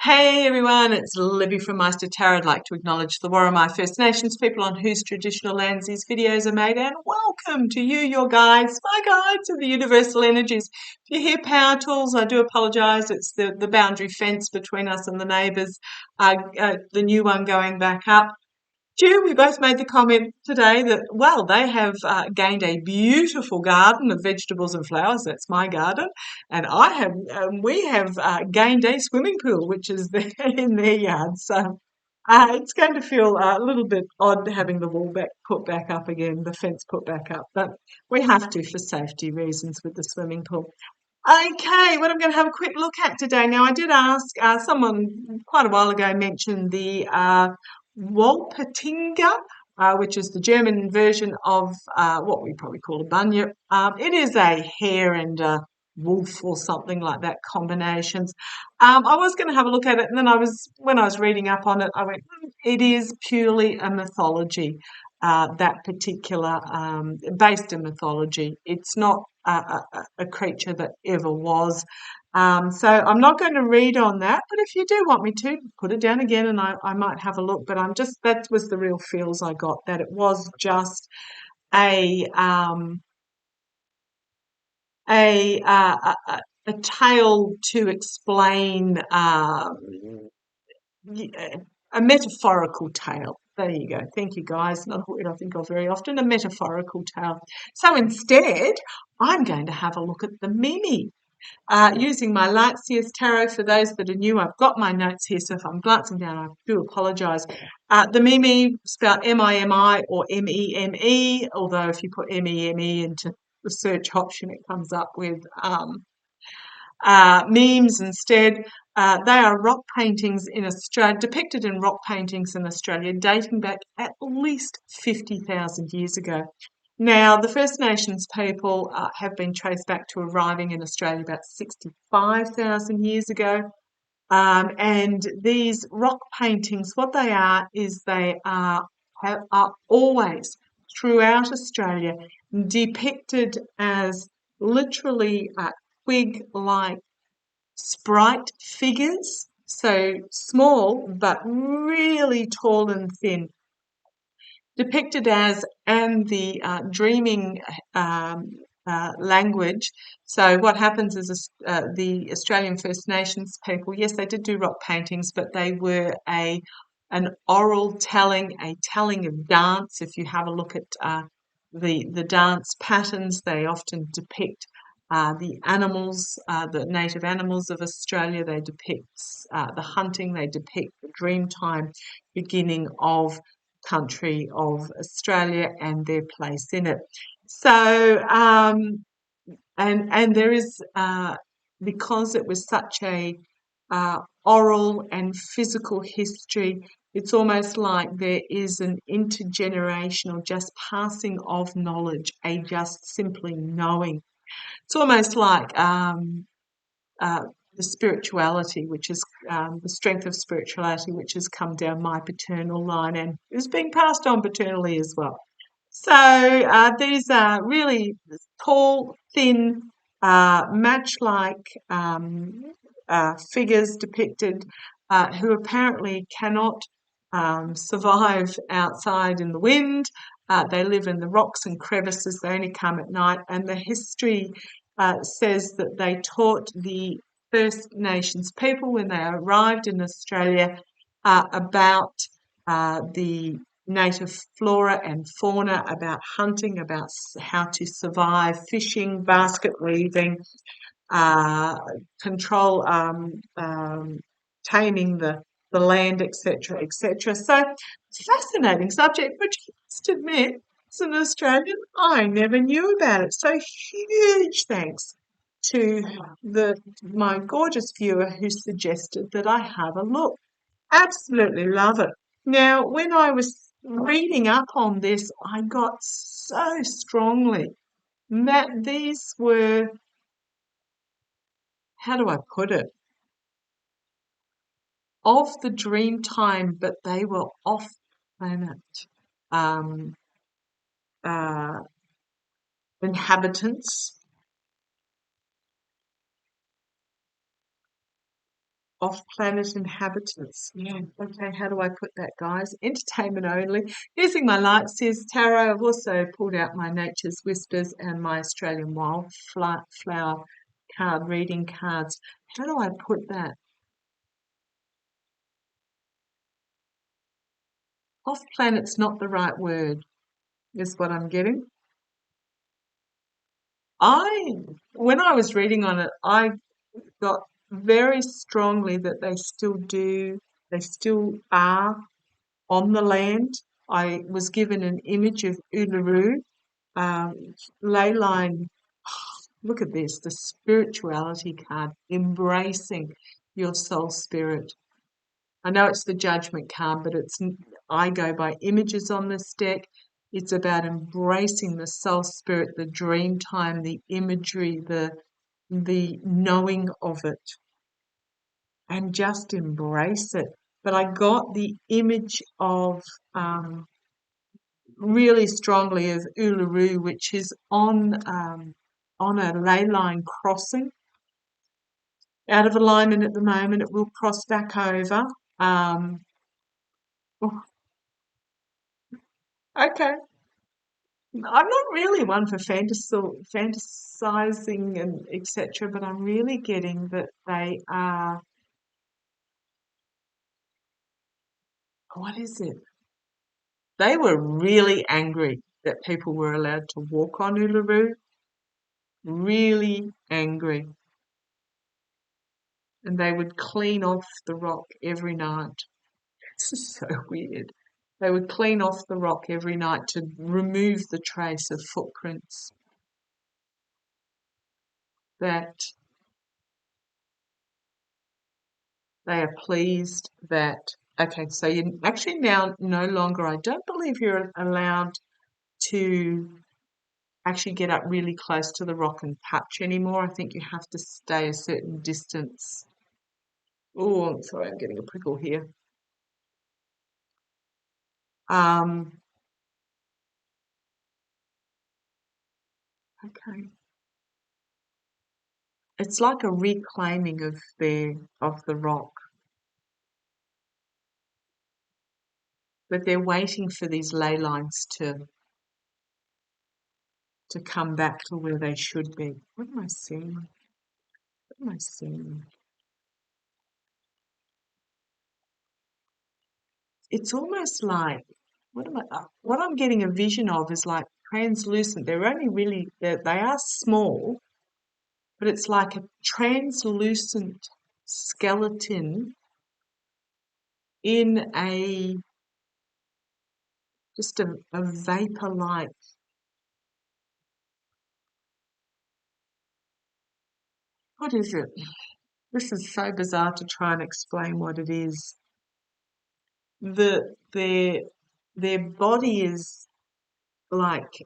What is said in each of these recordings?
Hey everyone, it's Libby from maighstirtarot. I'd like to acknowledge the Worimi First Nations people on whose traditional lands these videos are made, and welcome to you, your guides, my guides of the universal energies. If you hear power tools, I do apologise. It's the boundary fence between us and the neighbours, the new one going back up. Stu, we both made the comment today that, well, they have gained a beautiful garden of vegetables and flowers. That's my garden. And we have gained a swimming pool, which is there in their yard. So it's going to feel a little bit odd having the wall put back up again, the fence put back up. But we have to for safety reasons with the swimming pool. Okay, what I'm going to have a quick look at today. Now, I did ask someone quite a while ago mentioned the Wolpertinger, which is the German version of what we probably call a bunyip. It is a hare and a wolf or something like that combinations. I was going to have a look at it, and then when I was reading up on it, I went, it is purely a mythology. That particular based in mythology. It's not a creature that ever was. So I'm not going to read on that, but if you do want me to, put it down again and I might have a look. But that was the real feels I got, that it was just a a uh, a, a tale to explain a metaphorical tale. There you go. Thank you, guys. Not a word I think of very often. A metaphorical tale. So instead, I'm going to have a look at the Mimi. Using my maighstirtarot. For those that are new, I've got my notes here, so if I'm glancing down, I do apologise. The Mimi, spelled M-I-M-I or M-E-M-E, although if you put M-E-M-E into the search option, it comes up with memes instead. They are rock paintings in Australia, depicted in rock paintings in Australia, dating back at least 50,000 years ago. Now, the First Nations people have been traced back to arriving in Australia about 65,000 years ago. And these rock paintings, what they are is they are always throughout Australia depicted as literally twig-like sprite figures, so small but really tall and thin, depicted as, and the dreaming language. So what happens is the Australian First Nations people, yes, they did do rock paintings, but they were an oral telling, a telling of dance. If you have a look at the dance patterns, they often depict the animals, the native animals of Australia. They depict the hunting. They depict the dreamtime beginning of country of Australia and their place in it. So, and there is because it was such a oral and physical history, it's almost like there is an intergenerational just passing of knowledge, a just simply knowing. It's almost like uh, the spirituality, which is the strength of spirituality, which has come down my paternal line and is being passed on paternally as well. So these are really tall, thin, match-like figures depicted who apparently cannot survive outside in the wind. They live in the rocks and crevices. They only come at night. And the history says that they taught the First Nations people when they arrived in Australia about the native flora and fauna, about hunting, about how to survive, fishing, basket weaving, control, taming the land, etc., etc. So, fascinating subject, but you must admit, as an Australian, I never knew about it. So, huge thanks to my gorgeous viewer who suggested that I have a look. Absolutely love it. Now, when I was reading up on this, I got so strongly that these were, how do I put it, of the dream time, but they were off planet um, uh, inhabitants Off-planet inhabitants. Yeah. Okay, how do I put that, guys? Entertainment only. Using my Lightseers Tarot, I've also pulled out my Nature's Whispers and my Australian Wildflower card reading cards. How do I put that? Off-planet's not the right word, is what I'm getting. When I was reading on it, I got very strongly that they still are on the land. I was given an image of Uluru, ley line. Look at this, the spirituality card, embracing your soul spirit. I know it's the judgment card, but I go by images on this deck. It's about embracing the soul spirit, the dream time, the imagery, the knowing of it, and just embrace it. But I got the image of really strongly of Uluru, which is on a ley line crossing, out of alignment at the moment. It will cross back over. Oh, okay. I'm not really one for fantasizing and etc., but I'm really getting that they are, what is it? They were really angry that people were allowed to walk on Uluru. Really angry. And they would clean off the rock every night. This is so weird. They would clean off the rock every night to remove the trace of footprints. That they are pleased that, okay, so you actually now no longer, I don't believe you're allowed to actually get up really close to the rock and touch anymore. I think you have to stay a certain distance. Oh, I'm sorry, I'm getting a prickle here. Okay. It's like a reclaiming of the rock, but they're waiting for these ley lines to come back to where they should be. What am I seeing? What am I seeing? It's almost like what I'm getting a vision of is like translucent. They're only really they are small, but it's like a translucent skeleton in just a vapor like. What is it? This is so bizarre to try and explain what it is. Their body is like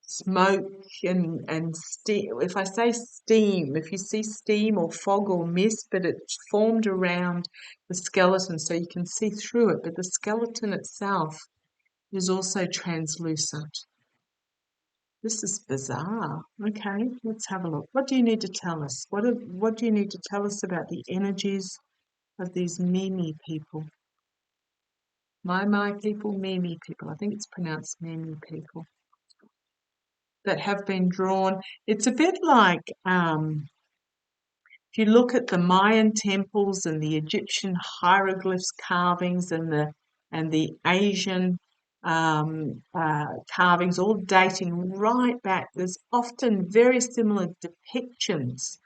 smoke and steam. If I say steam, if you see steam or fog or mist, but it's formed around the skeleton so you can see through it, but the skeleton itself is also translucent. This is bizarre. Okay, let's have a look. What do you need to tell us? What do you need to tell us about the energies of these Mimi people? My people, Mimi people. I think it's pronounced Mimi people that have been drawn. It's a bit like if you look at the Mayan temples and the Egyptian hieroglyphs carvings and the Asian carvings, all dating right back. There's often very similar depictions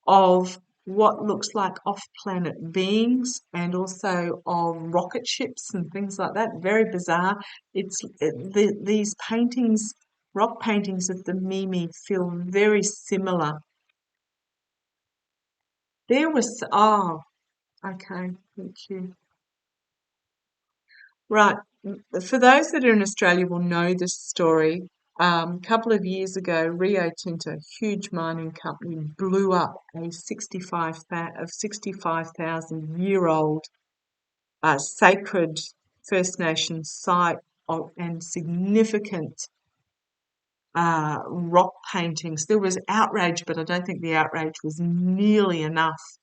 of what looks like off-planet beings and also of rocket ships and things like that. Very bizarre. These paintings, rock paintings of the Mimi, feel very similar. There was, oh, okay, thank you. Right, for those that are in Australia will know this story. A couple of years ago, Rio Tinto, huge mining company, blew up a 65,000-year-old sacred First Nation site and significant rock paintings. There was outrage, but I don't think the outrage was nearly enough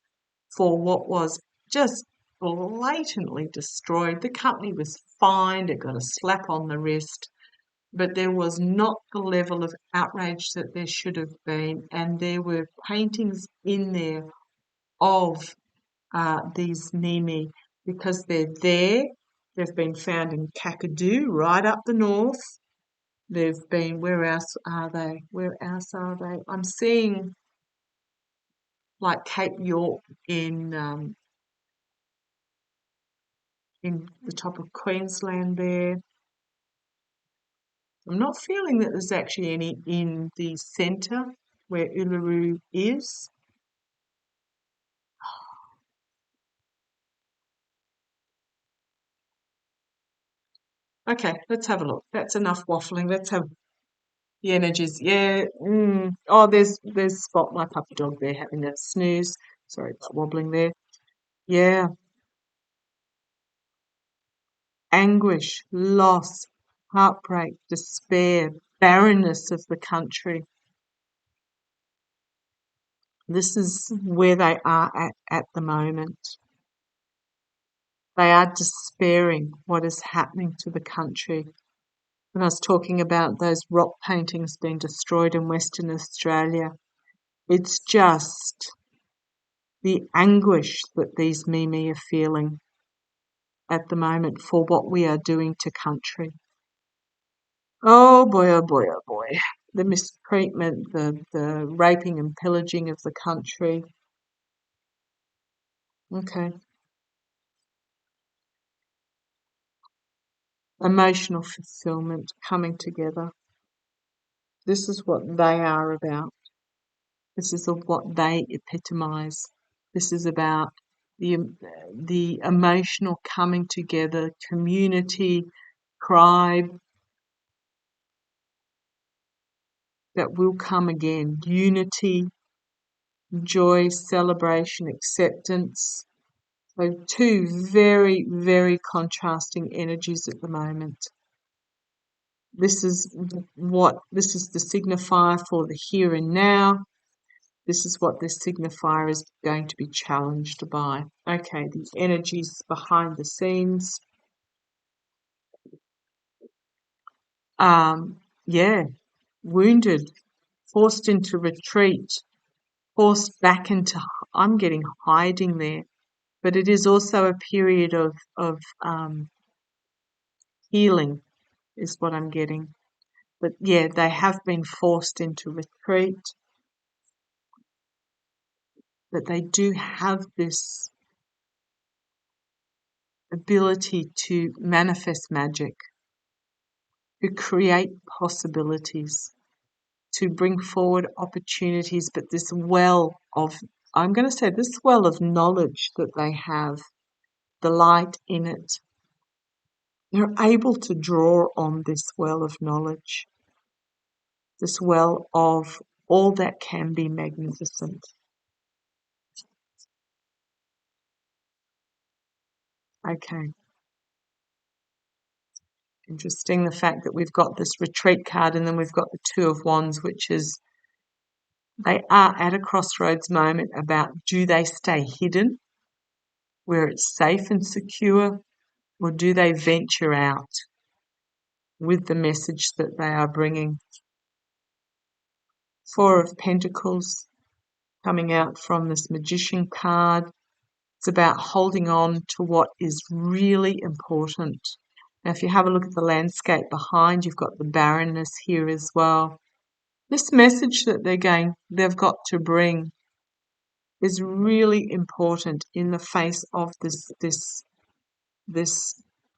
for what was just blatantly destroyed. The company was fined, it got a slap on the wrist, but there was not the level of outrage that there should have been. And there were paintings in there of these Mimi because they're there. They've been found in Kakadu, right up the north. They've been, where else are they? Where else are they? I'm seeing like Cape York in the top of Queensland there. I'm not feeling that there's actually any in the centre where Uluru is. Okay, let's have a look. That's enough waffling. Let's have the energies. Yeah. Oh, there's Spot, my puppy dog there, having a snooze. Sorry about wobbling there. Yeah. Anguish, loss, heartbreak, despair, barrenness of the country. This is where they are at the moment. They are despairing what is happening to the country. When I was talking about those rock paintings being destroyed in Western Australia, it's just the anguish that these Mimi are feeling at the moment for what we are doing to country. Oh boy, oh boy, oh boy. The mistreatment, the raping and pillaging of the country. Okay. Emotional fulfillment coming together. This is what they are about. This is what they epitomise. This is about the emotional coming together, community, tribe that will come again, unity, joy, celebration, acceptance. So two very, very contrasting energies at the moment. This is the signifier for the here and now. This is what this signifier is going to be challenged by. Okay, the energies behind the scenes. Yeah, wounded, forced into retreat, forced back into, I'm getting hiding there. But it is also a period of healing, is what I'm getting. But yeah, they have been forced into retreat. But they do have this ability to manifest magic, to create possibilities, to bring forward opportunities. But this well of, I'm going to say, this well of knowledge that they have, the light in it, they're able to draw on this well of knowledge, this well of all that can be magnificent. Okay. Interesting, the fact that we've got this retreat card and then we've got the Two of Wands, which is they are at a crossroads moment about, do they stay hidden where it's safe and secure, or do they venture out with the message that they are bringing? Four of Pentacles coming out from this Magician card. It's about holding on to what is really important. Now, if you have a look at the landscape behind, you've got the barrenness here as well. This message that they've got to bring is really important in the face of this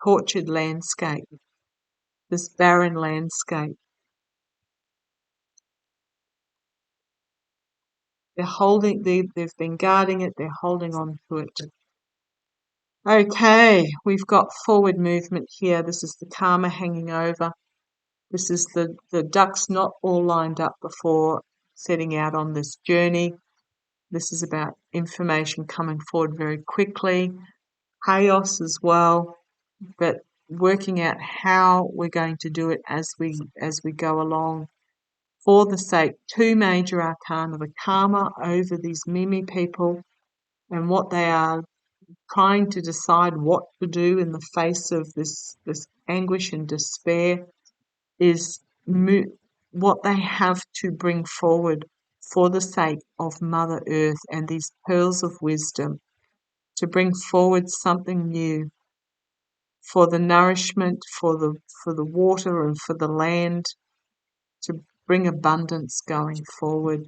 tortured landscape, this barren landscape. They've been guarding it, they're holding on to it. Okay, we've got forward movement here. This is the karma hanging over. This is the ducks not all lined up before setting out on this journey. This is about information coming forward very quickly, chaos as well, but working out how we're going to do it as we go along. For the sake, two major arcana, the karma over these Mimi people, and what they are trying to decide what to do in the face of this anguish and despair is what they have to bring forward for the sake of Mother Earth and these pearls of wisdom, to bring forward something new for the nourishment, for the water and for the land, to bring abundance going forward.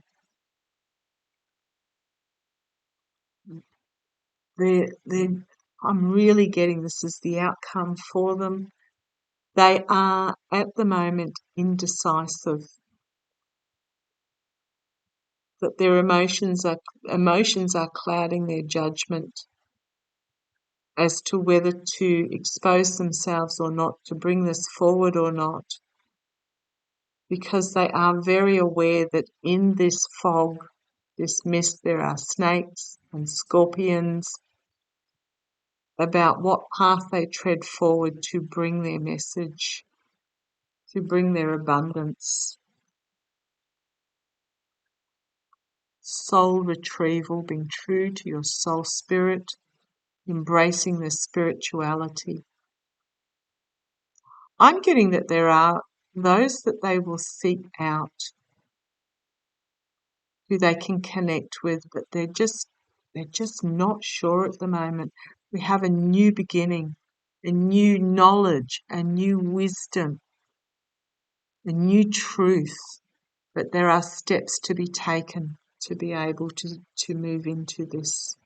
I'm really getting this is the outcome for them. They are at the moment indecisive, that their emotions are clouding their judgment as to whether to expose themselves or not, to bring this forward or not, because they are very aware that in this fog, this mist, there are snakes and scorpions, about what path they tread forward to bring their message, to bring their abundance. Soul retrieval, being true to your soul spirit, embracing the spirituality. I'm getting that there are those that they will seek out, who they can connect with, but they're just not sure at the moment. We have a new beginning, a new knowledge, a new wisdom, a new truth, but there are steps to be taken to be able to move into this.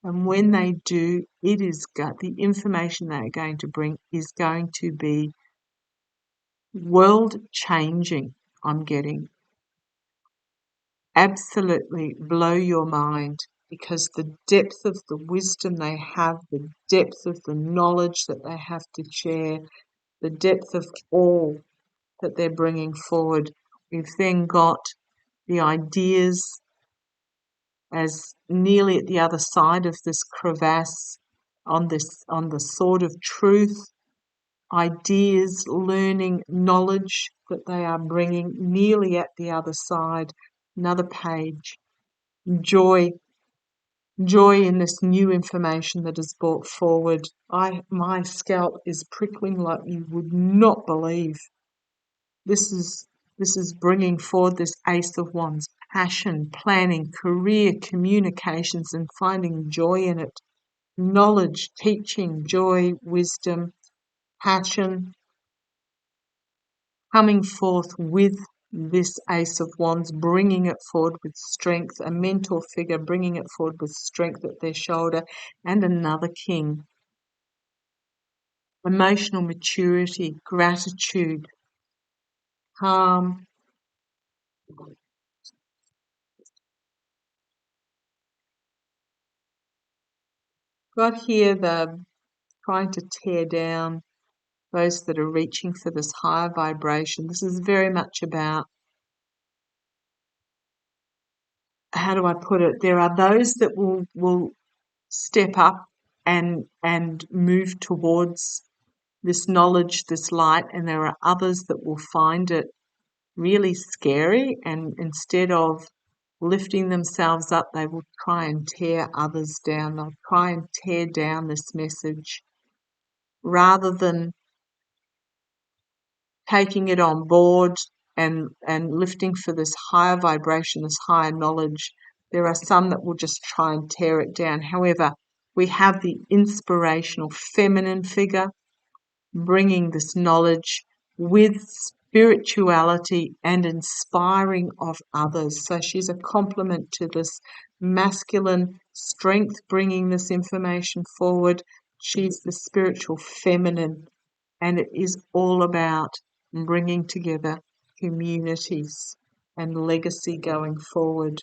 And when they do, the information they are going to bring is going to be world changing. I'm getting absolutely blow your mind, because the depth of the wisdom they have, the depth of the knowledge that they have to share, the depth of all that they're bringing forward. We've then got the ideas as nearly at the other side of this crevasse, on the sword of truth, ideas, learning, knowledge that they are bringing nearly at the other side. Another page. Joy in this new information that is brought forward. My scalp is prickling like you would not believe. This is bringing forward this Ace of Wands, passion, planning, career, communications, and finding joy in it. Knowledge, teaching, joy, wisdom, passion, coming forth with this Ace of Wands, bringing it forward with strength, a mentor figure bringing it forward with strength at their shoulder, and another King. Emotional maturity, gratitude, calm. Got here the trying to tear down those that are reaching for this higher vibration. This is very much about, how do I put it? There are those that will step up and move towards this knowledge, this light, and there are others that will find it really scary, and instead of lifting themselves up, they will try and tear others down. They'll try and tear down this message rather than taking it on board and lifting for this higher vibration, this higher knowledge. There are some that will just try and tear it down. However, we have the inspirational feminine figure bringing this knowledge with spirituality and inspiring of others. So she's a complement to this masculine strength bringing this information forward. She's the spiritual feminine, and it is all about bringing together communities and legacy going forward.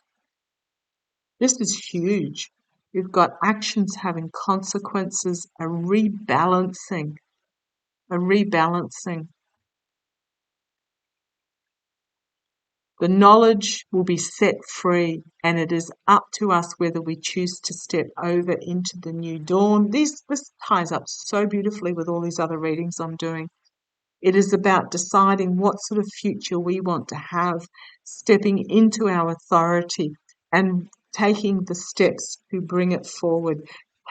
This is huge. We've got actions having consequences, a rebalancing. The knowledge will be set free, and it is up to us whether we choose to step over into the new dawn. This ties up so beautifully with all these other readings I'm doing. It is about deciding what sort of future we want to have, stepping into our authority and taking the steps to bring it forward,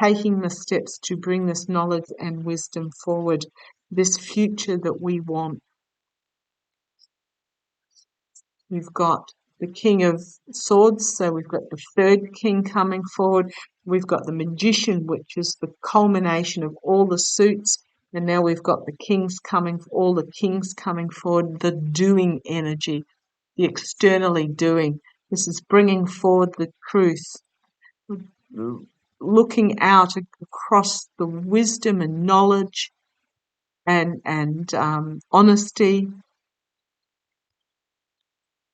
taking the steps to bring this knowledge and wisdom forward, this future that we want. We've got the King of Swords, so we've got the third king coming forward. We've got the Magician, which is the culmination of all the suits. And now we've got the kings coming, all the kings coming forward, the doing energy, the externally doing. This is bringing forward the truth, looking out across the wisdom and knowledge and honesty.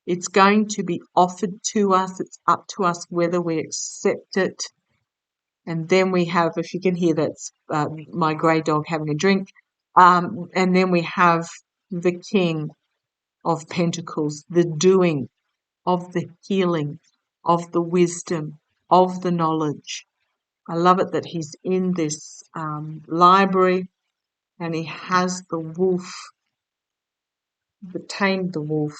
It's going to be offered to us. It's up to us whether we accept it. And then we have, if you can hear, that's my grey dog having a drink. And then we have the King of Pentacles, the doing, of the healing, of the wisdom, of the knowledge. I love it that he's in this library and he has the wolf, tamed the wolf.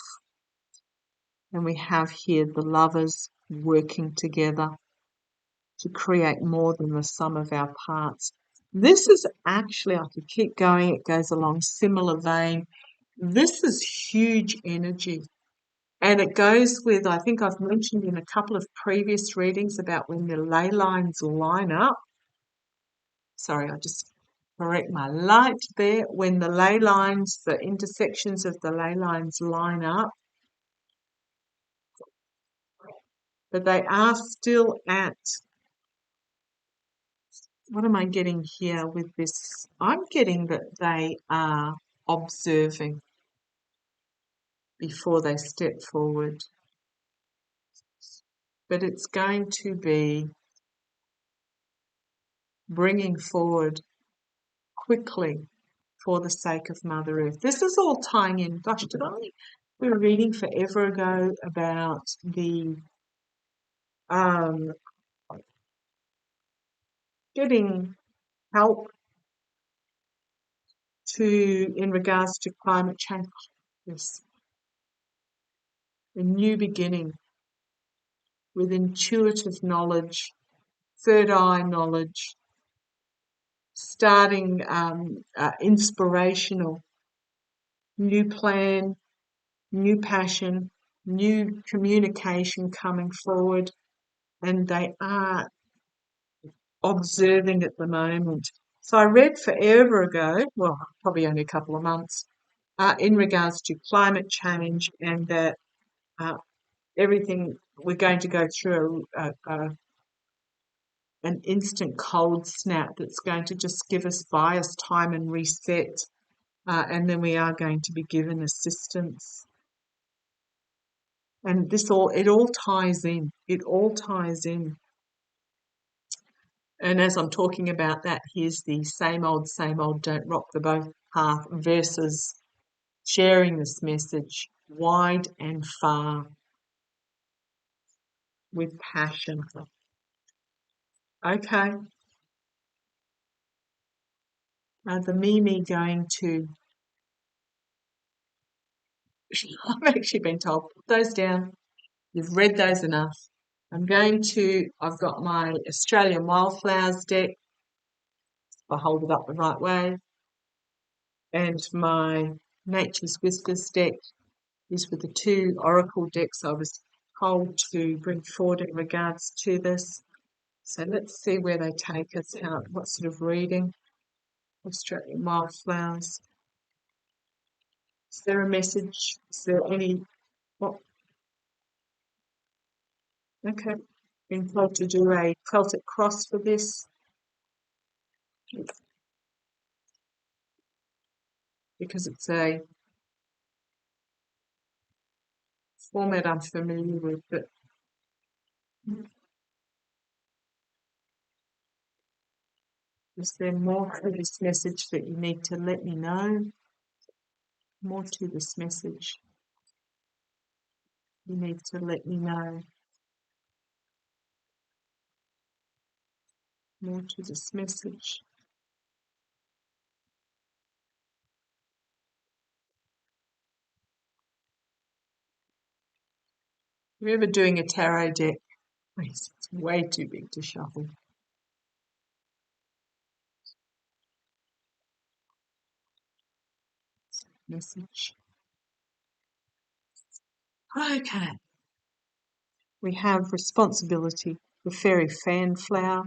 And we have here the lovers working together to create more than the sum of our parts. This is actually, I could keep going, it goes along similar vein. This is huge energy. And it goes with, I think I've mentioned in a couple of previous readings about when the ley lines line up. Sorry, I'll just correct my light there. When the ley lines, the intersections of the ley lines line up, but they are still at, what am I getting here with this? I'm getting that they are observing before they step forward. But it's going to be bringing forward quickly for the sake of Mother Earth. This is all tying in. Gosh, did I? We were reading forever ago about the getting help in regards to climate change. Yes, a new beginning with intuitive knowledge, third eye knowledge, starting inspirational, new plan, new passion, new communication coming forward, and they are observing at the moment. So I read forever ago, well, probably only a couple of months, in regards to climate change and that everything, we're going to go through an instant cold snap that's going to just give us bias time and reset, and then we are going to be given assistance. And it all ties in. It all ties in. And as I'm talking about that, here's the same old, don't rock the boat path versus sharing this message wide and far with passion. Okay. The Mimi going to, I've actually been told, put those down. You've read those enough. I've got my Australian Wildflowers deck. If I hold it up the right way. And my Nature's Whispers deck. These were the two oracle decks I was told to bring forward in regards to this. So let's see where they take us, what sort of reading. Australian Wildflowers. Is there a message? Is there any, what? Okay. Been told to do a Celtic cross for this. Because it's a format I'm familiar with, but is there more to this message that you need to let me know? More to this message you need to let me know. More to this message. If you're ever doing a tarot deck, It's way too big to shuffle. Message. Okay. We have responsibility. The fairy fanflower.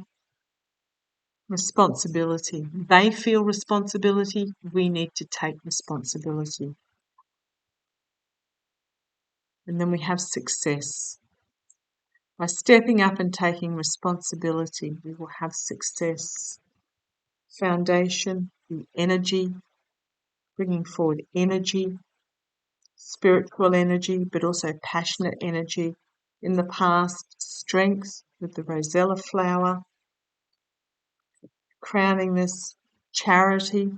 Responsibility. They feel responsibility. We need to take responsibility. And then we have success. By stepping up and taking responsibility, we will have success. Foundation, the energy, bringing forward energy, spiritual energy, but also passionate energy. In the past, strength with the rosella flower, crowning this, charity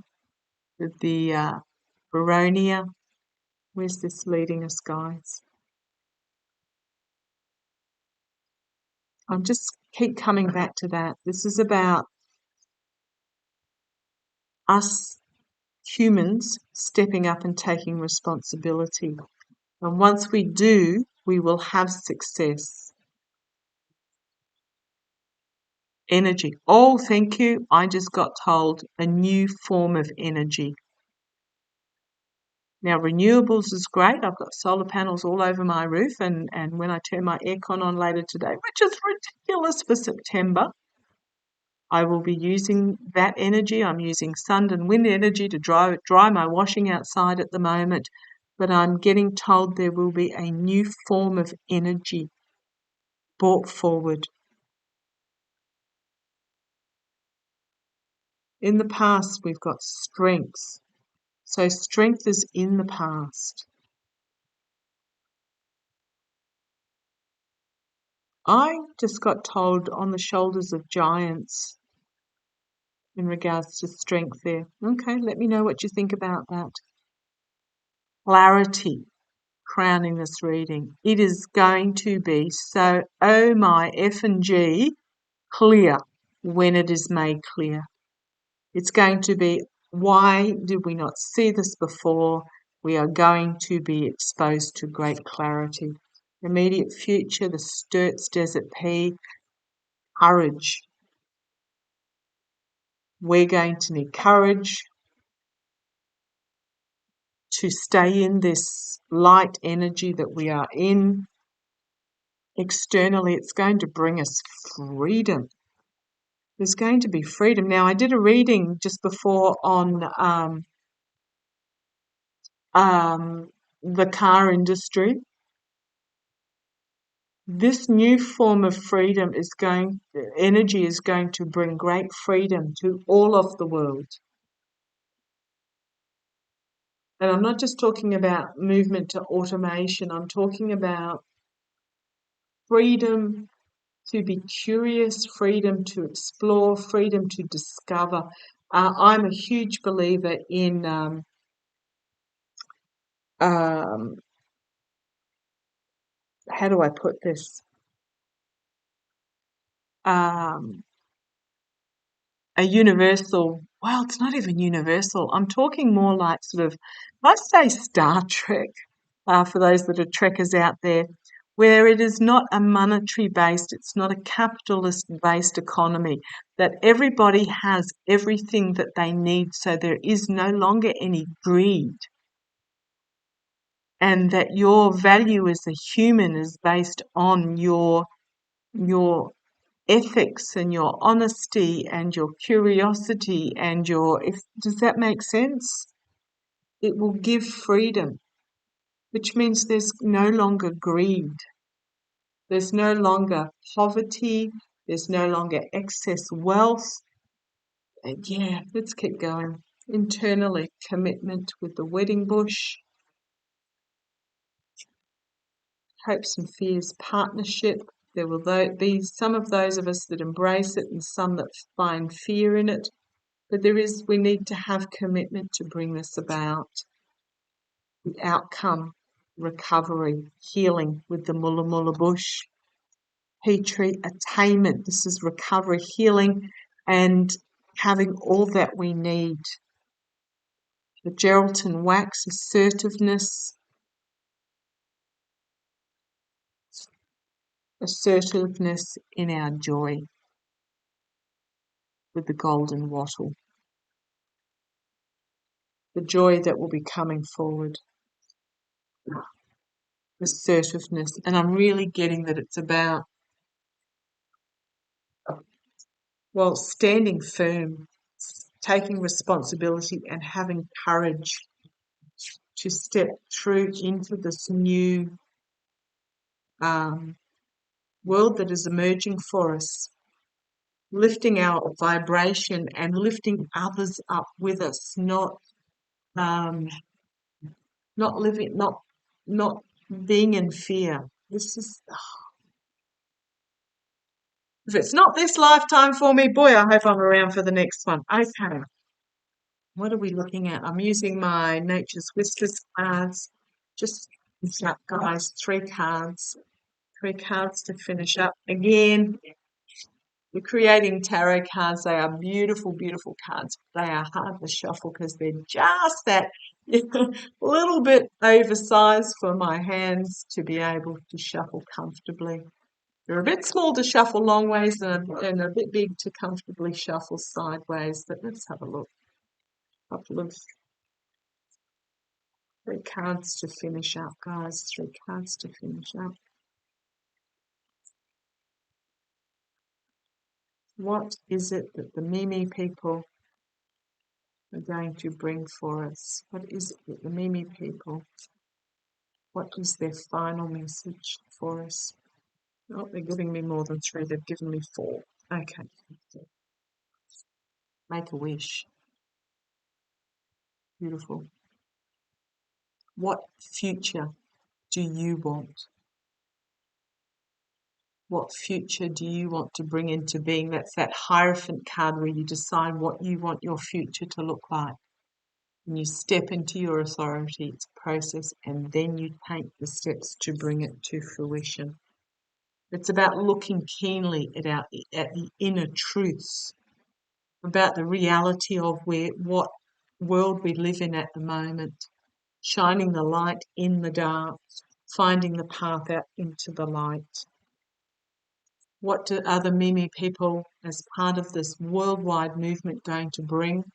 with the Baronia. Where's this leading us, guys? I'm just keep coming back to that. This is about us humans stepping up and taking responsibility. And once we do, we will have success. Energy. Oh, thank you. I just got told a new form of energy. Now, renewables is great. I've got solar panels all over my roof, and when I turn my aircon on later today, which is ridiculous for September, I will be using that energy. I'm using sun and wind energy to dry my washing outside at the moment, but I'm getting told there will be a new form of energy brought forward. In the past, we've got strength. So strength is in the past. I just got told on the shoulders of giants in regards to strength there. Okay, let me know what you think about that. Clarity crowning this reading. It is going to be so, oh my F and G, clear when it is made clear. It's going to be, why did we not see this before? We are going to be exposed to great clarity. Immediate future, the Sturt's Desert Pea, courage. We're going to need courage to stay in this light energy that we are in. Externally, it's going to bring us freedom. There's going to be freedom. Now, I did a reading just before on the car industry. This new form of freedom energy is going to bring great freedom to all of the world. And I'm not just talking about movement to automation. I'm talking about freedom to be curious, freedom to explore, freedom to discover. I'm a huge believer in how do I put this? A universal, well, it's not even universal. I'm talking more like sort of, let's say Star Trek, for those that are trekkers out there, where it is not a monetary based, it's not a capitalist based economy, that everybody has everything that they need, so there is no longer any greed. And that your value as a human is based on your ethics and your honesty and your curiosity and does that make sense? It will give freedom, which means there's no longer greed. There's no longer poverty. There's no longer excess wealth. And yeah, let's keep going. Internally, commitment with the wedding bush. Hopes and fears, partnership. There will be some of those of us that embrace it and some that find fear in it. But we need to have commitment to bring this about. The outcome, recovery, healing with the Mulla Mulla bush. Petri, attainment. This is recovery, healing, and having all that we need. The Geraldton wax, assertiveness. assertiveness in our joy with the golden wattle, the joy that will be coming forward, assertiveness. And I'm really getting that it's about, well, standing firm, taking responsibility and having courage to step through into this new world that is emerging for us, lifting our vibration and lifting others up with us, um, not being in fear. This is, if it's not this lifetime for me, boy, I hope I'm around for the next one. Okay, what are we looking at? I'm using my Nature's Whispers cards. Just finish up, guys. Three cards to finish up. Again, we're creating tarot cards. They are beautiful, beautiful cards. They are hard to shuffle because they're just that little bit oversized for my hands to be able to shuffle comfortably. They're a bit small to shuffle long ways and a bit big to comfortably shuffle sideways. But let's have a look. A couple of three cards to finish up, guys. Three cards to finish up. What is it that the Mimi people are going to bring for us? What is it that the Mimi people, what is their final message for us? Oh, they're giving me more than three. They've given me four. Okay. Make a wish. Beautiful. What future do you want? What future do you want to bring into being? That's that Hierophant card where you decide what you want your future to look like. And you step into your authority, it's a process, and then you take the steps to bring it to fruition. It's about looking keenly at the inner truths, about the reality of what world we live in at the moment, shining the light in the dark, finding the path out into the light. What do other Mimi people, as part of this worldwide movement, going to bring?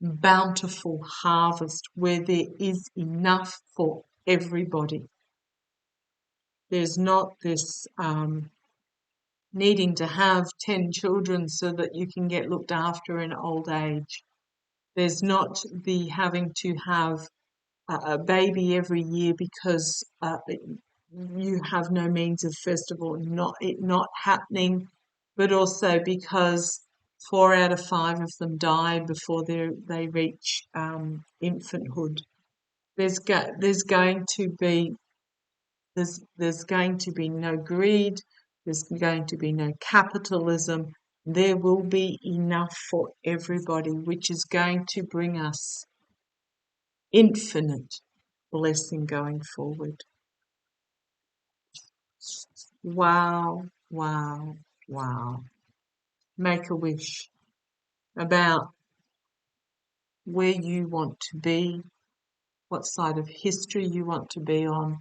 Bountiful harvest where there is enough for everybody. There's not this needing to have 10 children so that you can get looked after in old age. There's not the having to have a baby every year because you have no means of, first of all, not happening, but also because 4 out of 5 of them die before they reach infanthood. There's going to be no greed. There's going to be no capitalism. There will be enough for everybody, which is going to bring us infinite blessing going forward. Wow, wow, wow. Make a wish about where you want to be, what side of history you want to be on.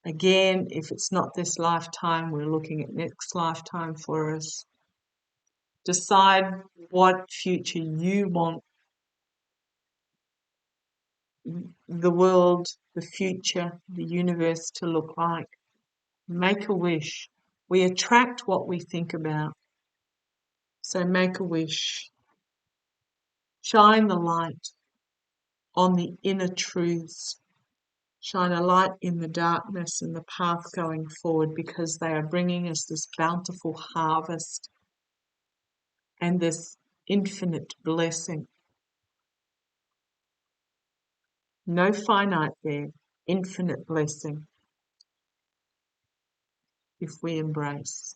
Again, if it's not this lifetime, we're looking at next lifetime for us. Decide what future you want the world, the future, the universe to look like. Make a wish. We attract what we think about. So make a wish. Shine the light on the inner truths. Shine a light in the darkness and the path going forward, because they are bringing us this bountiful harvest and this infinite blessing. No finite there, infinite blessing if we embrace.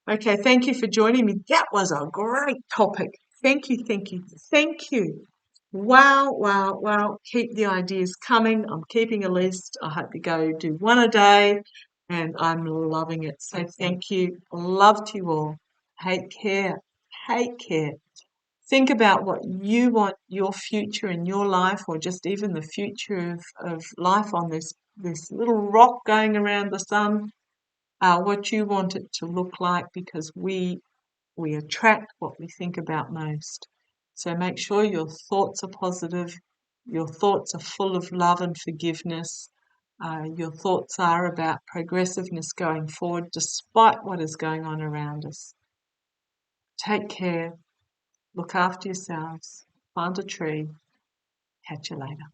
Okay, thank you for joining me. That was a great topic. Thank you, thank you, thank you. Wow, wow, wow. Keep the ideas coming. I'm keeping a list. I hope you go do one a day, and I'm loving it. So thank you. Love to you all. Take care. Take care. Think about what you want your future in your life, or just even the future of life on this little rock going around the sun. what you want it to look like, because we attract what we think about most. So make sure your thoughts are positive, your thoughts are full of love and forgiveness, your thoughts are about progressiveness going forward despite what is going on around us. Take care, look after yourselves, plant a tree, catch you later.